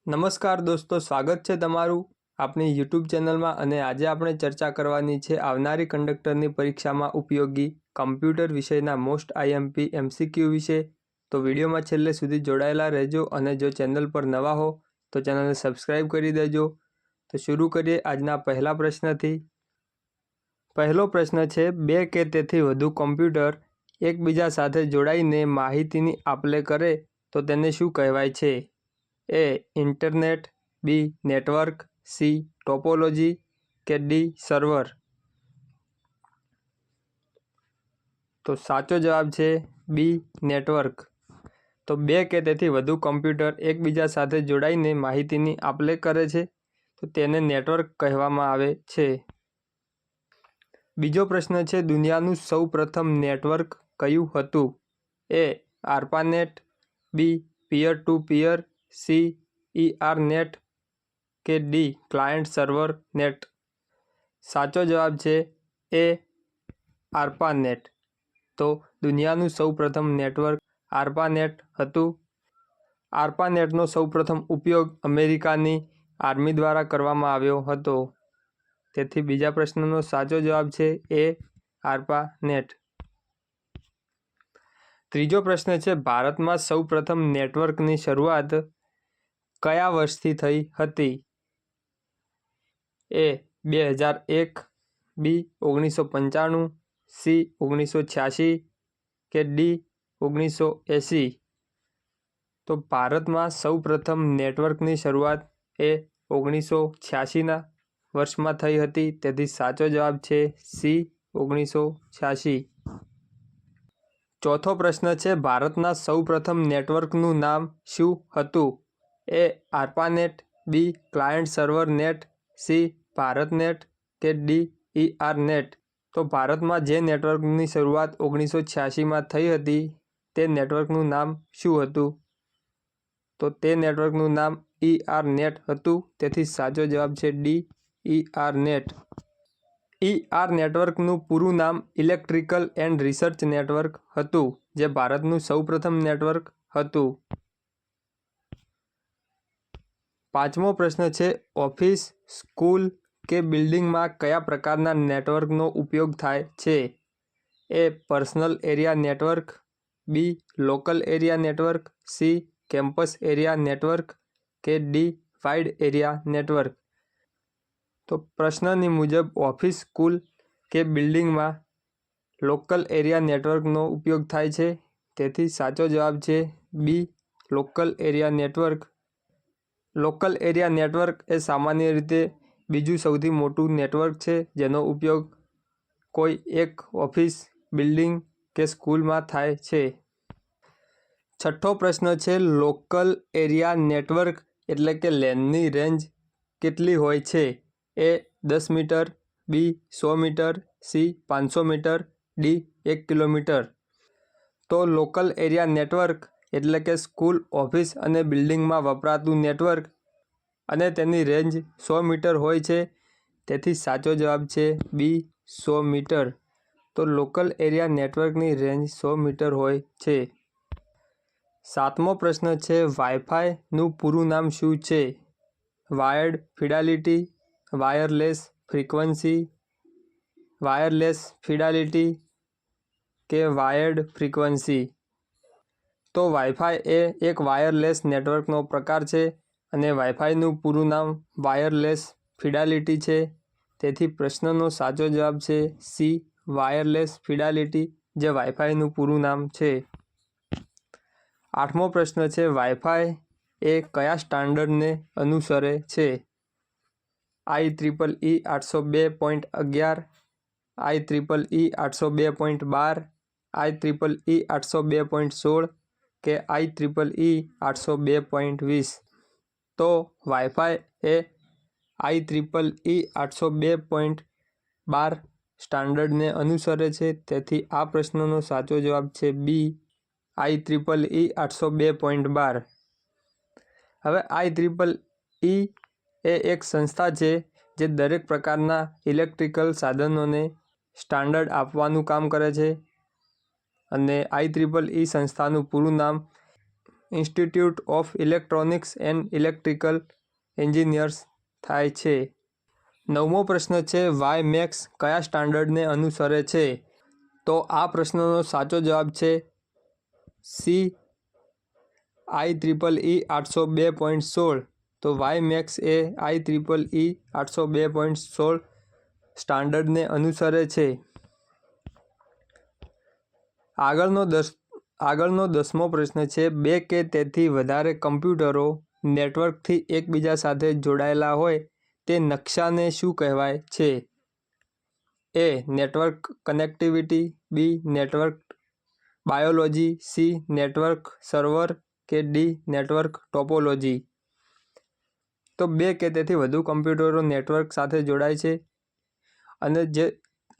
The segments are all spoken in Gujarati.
નમસ્કાર દોસ્તો, સ્વાગત છે તમારું આપણી યુટ્યુબ ચેનલમાં। અને આજે આપણે ચર્ચા કરવાની છે આવનારી કંડક્ટરની પરીક્ષામાં ઉપયોગી કમ્પ્યુટર વિષયના મોસ્ટ આઈએમપી એમસીક્યુ વિશે। તો વિડીયોમાં છેલ્લે સુધી જોડાયેલા રહેજો અને જો ચેનલ પર નવા હો તો ચેનલને સબસ્ક્રાઈબ કરી દેજો। તો શરૂ કરીએ આજના પહેલા પ્રશ્નથી। પહેલો પ્રશ્ન છે, બે કે તેથી વધુ કમ્પ્યુટર એકબીજા સાથે જોડાઈને માહિતીની આપ-લે કરે તો તેને શું કહેવાય છે? A. Internet, B. Network, C. Topology કે ડી. સર્વર? તો સાચો જવાબ છે બી. નેટવર્ક। તો બે કે તેથી વધુ કમ્પ્યુટર એકબીજા સાથે જોડાઈને માહિતીની આપ-લે કરે છે તો તેને નેટવર્ક કહેવામાં આવે છે। બીજો પ્રશ્ન છે, દુનિયાનું સૌ પ્રથમ નેટવર્ક કયું હતું? A. ARPANET, B. Peer to peer, C. ERNET કે ડી. Client server net? સાચો જવાબ છે એ. આર્પાનેટ। તો દુનિયાનું સૌ પ્રથમ નેટવર્ક આર્પાનેટ હતું। આર્પાનેટનો સૌપ્રથમ ઉપયોગ અમેરિકાની આર્મી દ્વારા કરવામાં આવ્યો હતો। તેથી બીજા પ્રશ્નનો સાચો જવાબ છે એ. આર્પાનેટ। ત્રીજો પ્રશ્ન છે, ભારતમાં સૌ પ્રથમ નેટવર્કની શરૂઆત કયા વર્ષથી થઈ હતી? એ. 2001, બી. 1995, સી. 1986 કે ડી. 1980? તો ભારતમાં સૌ પ્રથમ નેટવર્કની શરૂઆત એ 1986ના વર્ષમાં થઈ હતી। તેથી સાચો જવાબ છે સી. 1986। ચોથો પ્રશ્ન છે, ભારતના સૌ પ્રથમ નેટવર્કનું નામ શું હતું? A. ARPANET, B. Client server net, C. BharatNet કે ડી. ઈઆરનેટ? તો ભારતમાં જે નેટવર્કની શરૂઆત 1986માં થઈ હતી તે નેટવર્કનું નામ શું હતું? તો તે નેટવર્કનું નામ ઈઆરનેટ હતું। તેથી સાચો જવાબ છે ડી. ઈઆરનેટ। ઈઆર નેટવર્કનું પૂરું નામ ઇલેક્ટ્રિકલ એન્ડ રિસર્ચ નેટવર્ક હતું, જે ભારતનું સૌ પ્રથમ નેટવર્ક હતું। પાંચમો પ્રશ્ન છે, ઓફિસ, સ્કૂલ કે બિલ્ડિંગમાં કયા પ્રકારના નેટવર્કનો ઉપયોગ થાય છે? A. Personal area network, B. Local area network, C. Campus area network કે ડી. Wide area network? તો પ્રશ્નની મુજબ ઓફિસ, સ્કૂલ કે બિલ્ડિંગમાં લોકલ એરિયા નેટવર્કનો ઉપયોગ થાય છે। તેથી સાચો જવાબ છે B. Local area network. Local area network એ સામાન્ય રીતે બીજું સૌથી મોટું નેટવર્ક છે જેનો ઉપયોગ કોઈ એક ઓફિસ, બિલ્ડિંગ કે સ્કૂલમાં થાય છે। છઠ્ઠો પ્રશ્ન છે, લોકલ એરિયા નેટવર્ક એટલે કે લેનની રેન્જ કેટલી હોય છે? A. 10 metre, B. 100 metre, C. 500 metre, D. 1 kilometre? તો લોકલ એરિયા નેટવર્ક એટલે કે સ્કૂલ, ઓફિસ અને બિલ્ડિંગમાં વપરાતું નેટવર્ક અને તેની રેન્જ 100 મીટર હોય છે। તેથી સાચો જવાબ છે બી. 100 મીટર। તો લોકલ એરિયા નેટવર્કની રેન્જ 100 મીટર હોય છે। સાતમો પ્રશ્ન છે, વાઈ-ફાઈનું પૂરું નામ શું છે? વાયર્ડ ફિડાલિટી, વાયરલેસ ફ્રીક્વન્સી, વાયરલેસ ફિડાલિટી કે વાયર્ડ ફ્રીક્વન્સી? તો વાઈ-ફાઈ એ એક વાયરલેસ નેટવર્કનો પ્રકાર છે અને વાઈ-ફાઈનું પૂરું નામ વાયરલેસ ફિડાલિટી છે। તેથી પ્રશ્નનો સાચો જવાબ છે સી. વાયરલેસ ફિડાલિટી, જે વાઈ-ફાઈનું પૂરું નામ છે। આઠમો પ્રશ્ન છે, વાઈ-ફાઈ એ કયા સ્ટાન્ડર્ડને અનુસરે છે? IEEE 802.11, IEEE 802.12, IEEE 802.16 કે IEEE 802.20? તો વાઈ-ફાઈ એ IEEE 802.12 સ્ટાન્ડર્ડને અનુસરે છે। તેથી આ પ્રશ્નનો સાચો જવાબ છે બી. IEEE 802.12। હવે IEEE એ એક સંસ્થા છે જે દરેક પ્રકારના ઇલેક્ટ્રિકલ સાધનોને સ્ટાન્ડર્ડ આપવાનું કામ કરે છે અને IEEE સંસ્થાનું પૂરું નામ institute of electronics and electrical engineers થાય છે? 9મો પ્રશ્ન છે વાયમેક્સ કયા સ્ટાન્ડર્ડને અનુસરે છે? તો આ પ્રશ્નનો સાચો જવાબ છે સી IEEE 802.16. તો વાયમેક્સ એ IEEE 802.16 સ્ટાન્ડર્ડને અનુસરે છે. આગળનો 10મો પ્રશ્ન છે બે કે તેથી વધારે કમ્પ્યુટરો નેટવર્કથી એકબીજા સાથે જોડાયેલા હોય તે નકશાને શું કહેવાય છે? A. Network connectivity, B. Network biology, C. Network server કે ડી. Network topology. તો બે કે તેથી વધુ કમ્પ્યુટરો નેટવર્ક સાથે જોડાય છે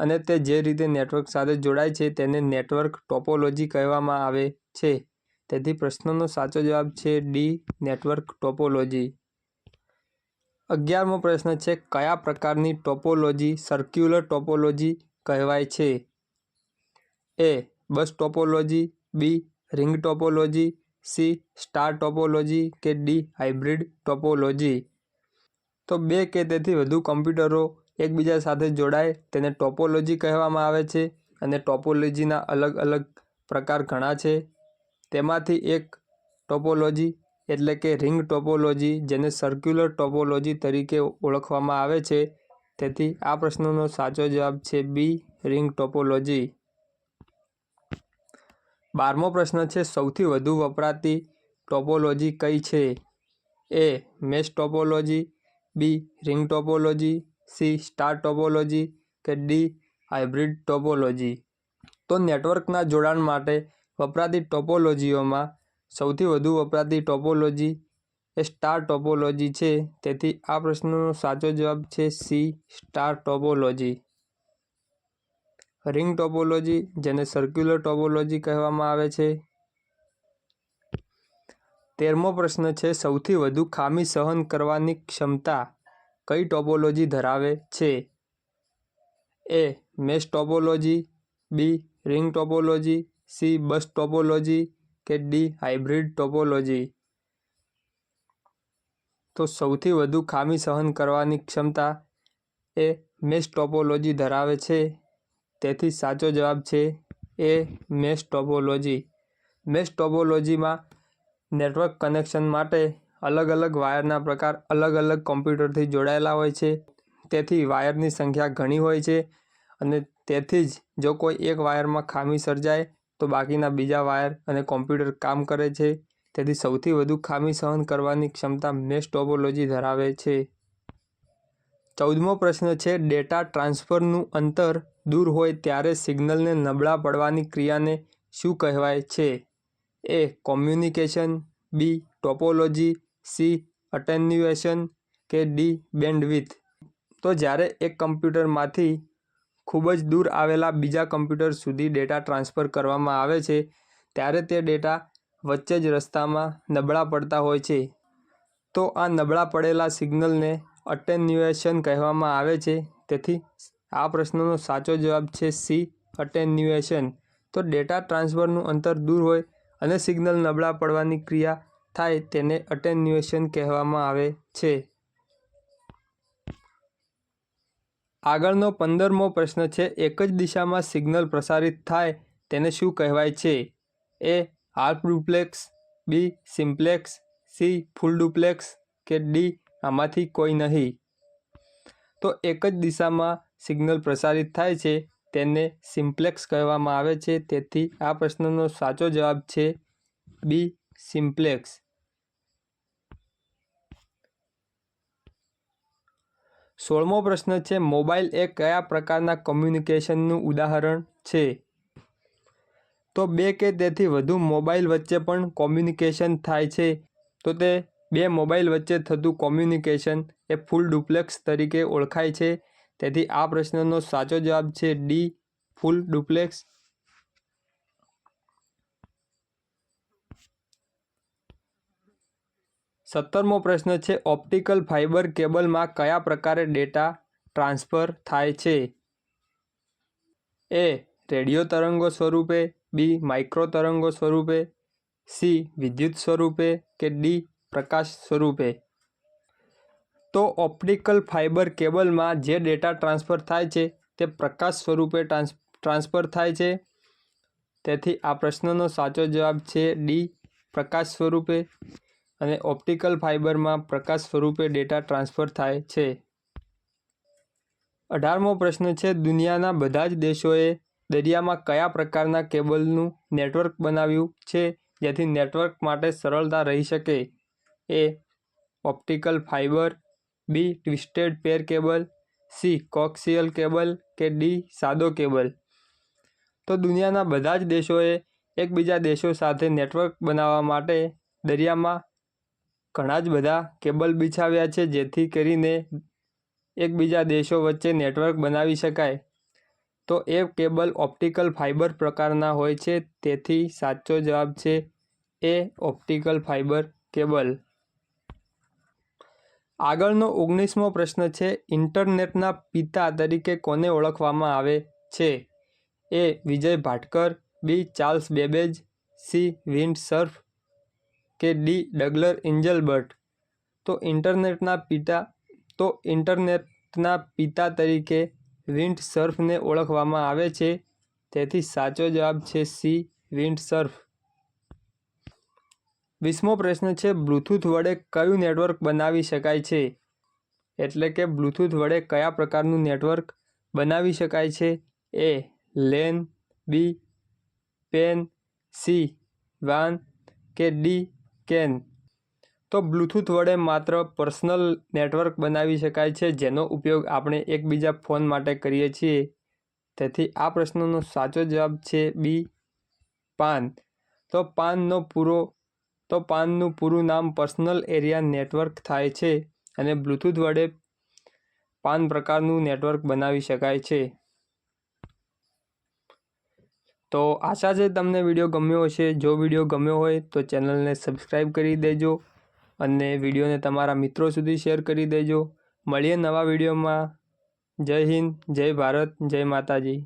અને તે જે રીતે નેટવર્ક સાથે જોડાય છે તેને નેટવર્ક ટોપોલોજી કહેવામાં આવે છે. તેથી પ્રશ્નનો સાચો જવાબ છે ડી. Network topology. 11મો પ્રશ્ન છે કયા પ્રકારની ટોપોલોજી સર્ક્યુલર ટોપોલોજી કહેવાય છે? A. Bus topology, B. Ring topology, C. Star topology કે ડી. Hybrid topology. તો બે કે તેથી વધુ કમ્પ્યુટરો એકબીજા સાથે જોડાય તેને ટોપોલોજી કહેવામાં આવે છે અને ટોપોલોજીના અલગ અલગ પ્રકાર ઘણા છે. તેમાંથી એક ટોપોલોજી એટલે કે રિંગ ટોપોલોજી જેને સર્ક્યુલર ટોપોલોજી તરીકે ઓળખવામાં આવે છે. તેથી આ પ્રશ્નનો સાચો જવાબ છે બી. Ring topology. 12મો પ્રશ્ન છે સૌથી વધુ વપરાતી ટોપોલોજી કઈ છે? A. Mesh topology, B. Ring topology, C. Star topology કે ડી. Hybrid topology. તો નેટવર્કના જોડાણ માટે વપરાતી ટોપોલોજીઓમાં સૌથી વધુ વપરાતી ટોપોલોજી એ સ્ટાર ટોપોલોજી છે. તેથી આ પ્રશ્નનો સાચો જવાબ છે C. Star topology. Ring topology જેને સર્ક્યુલર ટોપોલોજી કહેવામાં આવે છે. 13મો પ્રશ્ન છે સૌથી વધુ ખામી સહન કરવાની ક્ષમતા કઈ ટોપોલોજી ધરાવે છે? A. Mesh topology, B. Ring topology, C. Bus topology કે ડી. Hybrid topology. તો સૌથી વધુ ખામી સહન કરવાની ક્ષમતા એ મેશ ટોપોલોજી ધરાવે છે. તેથી સાચો જવાબ છે એ. Mesh topology. મેશ ટોપોલોજીમાં નેટવર્ક કનેક્શન માટે અલગ અલગ વાયરના પ્રકાર અલગ અલગ કમ્પ્યુટરથી જોડાયેલા હોય છે. તેથી વાયરની સંખ્યા ઘણી હોય છે અને તેથી જ જો કોઈ એક વાયરમાં ખામી સર્જાય તો બાકીના બીજા વાયર અને કોમ્પ્યુટર કામ કરે છે. તેથી સૌથી વધુ ખામી સહન કરવાની ક્ષમતા મેશ ટોપોલોજી ધરાવે છે. 14મો પ્રશ્ન છે ડેટા ટ્રાન્સફરનું અંતર દૂર હોય ત્યારે સિગ્નલને નબળા પડવાની ક્રિયાને શું કહેવાય છે? A. Communication, B. Topology, C. Attenuation કે ડી. બેન્ડવિડ્થ. તો જ્યારે એક કમ્પ્યુટરમાંથી ખૂબ જ દૂર આવેલા બીજા કમ્પ્યુટર સુધી ડેટા ટ્રાન્સફર કરવામાં આવે છે ત્યારે તે ડેટા વચ્ચે જ રસ્તામાં નબળા પડતા હોય છે. તો આ નબળા પડેલા સિગ્નલને અટેન્યુએશન કહેવામાં આવે છે. તેથી આ પ્રશ્નનો સાચો જવાબ છે સી. અટેન્યુએશન. તો ડેટા ટ્રાન્સફરનું અંતર દૂર હોય અને સિગ્નલ નબળા પડવાની ક્રિયા થાય તેને અટેન્યુએશન કહેવામાં આવે છે. આગળનો 15મો પ્રશ્ન છે એક જ દિશામાં સિગ્નલ પ્રસારિત થાય તેને શું કહેવાય છે? A. Half duplex, B. Simplex, C. Full duplex કે ડી. આમાંથી કોઈ નહીં. તો એક જ દિશામાં સિગ્નલ પ્રસારિત થાય છે તેને સિમ્પ્લેક્સ કહેવામાં આવે છે. તેથી આ પ્રશ્નનો સાચો જવાબ છે બી. સિમ્પ્લેક્સ. 16મો પ્રશ્ન છે મોબાઈલ એ કયા પ્રકારના કમ્યુનિકેશનનું ઉદાહરણ છે? તો બે કે તેથી વધુ મોબાઈલ વચ્ચે પણ કોમ્યુનિકેશન થાય છે. તો તે બે મોબાઈલ વચ્ચે થતું કોમ્યુનિકેશન એ ફૂલ ડુપ્લેક્સ તરીકે ઓળખાય છે. તેથી આ પ્રશ્નનો સાચો જવાબ છે ડી. Full duplex. 17મો પ્રશ્ન છે ઓપ્ટિકલ ફાઇબર કેબલમાં કયા પ્રકારે ડેટા ટ્રાન્સફર થાય છે? એ. રેડિયો તરંગો સ્વરૂપે, બી. માઇક્રો તરંગો સ્વરૂપે, સી વિદ્યુત સ્વરૂપે કે ડી પ્રકાશ સ્વરૂપે? તો ઓપ્ટિકલ ફાઇબર કેબલમાં જે ડેટા ટ્રાન્સફર થાય છે તે પ્રકાશ સ્વરૂપે ટ્રાન્સફર થાય છે. તેથી આ પ્રશ્નનો સાચો જવાબ છે ડી પ્રકાશ સ્વરૂપે. અને ઓપ્ટિકલ ફાઇબરમાં પ્રકાશ સ્વરૂપે ડેટા ટ્રાન્સફર થાય છે. 18મો પ્રશ્ન છે દુનિયાના બધા જ દેશોએ દરિયામાં કયા પ્રકારના કેબલનું નેટવર્ક બનાવ્યું છે જેથી નેટવર્ક માટે સરળતા રહી શકે? એ ઓપ્ટિકલ ફાઇબર, બી ટ્વિસ્ટેડ પેર કેબલ, સી કોક્સિયલ કેબલ કે ડી સાદો કેબલ? તો દુનિયાના બધા જ દેશોએ એકબીજા દેશો સાથે નેટવર્ક બનાવવા માટે દરિયામાં ઘણા જ બધા કેબલ બિછાવ્યા છે જેથી કરીને એકબીજા દેશો વચ્ચે નેટવર્ક બનાવી શકાય. તો એ કેબલ ઓપ્ટિકલ ફાઇબર પ્રકારના હોય છે. તેથી સાચો જવાબ છે એ ઓપ્ટિકલ ફાઇબર કેબલ. આગળનો 19મો પ્રશ્ન છે ઇન્ટરનેટના પિતા તરીકે કોને ઓળખવામાં આવે છે? A Vijay Bhatkar, B Charles Babbage, C Vint Cerf કે ડી ડગલર એન્જલબર્ટ? તો ઇન્ટરનેટના પિતા તરીકે વિન્ડ સર્ફને ઓળખવામાં આવે છે. તેથી સાચો જવાબ છે સી વિન્ડ સર્ફ. 20મો પ્રશ્ન છે બ્લૂટૂથ વડે કયું નેટવર્ક બનાવી શકાય છે? એટલે કે બ્લૂટૂથ વડે કયા પ્રકારનું નેટવર્ક બનાવી શકાય છે? એ લેન, બી પેન, સી વાન કે ડી કેન? તો બ્લૂટૂથ વડે માત્ર પર્સનલ નેટવર્ક બનાવી શકાય છે જેનો ઉપયોગ આપણે એકબીજા ફોન માટે કરીએ છીએ. તેથી આ પ્રશ્નનો સાચો જવાબ છે બી પાન. તો પાનનું પૂરું નામ પર્સનલ એરિયા નેટવર્ક થાય છે અને બ્લૂટૂથ વડે પાન પ્રકારનું નેટવર્ક બનાવી શકાય છે. તો આશા છે તમને વિડીયો ગમ્યો હશે. જો વિડીયો ગમ્યો હોય તો ચેનલને સબસ્ક્રાઈબ કરી દેજો અને વિડીયોને તમારા મિત્રો સુધી શેર કરી દેજો. મળીએ નવા વિડીયોમાં. જય હિન્દ, જય ભારત, જય માતાજી.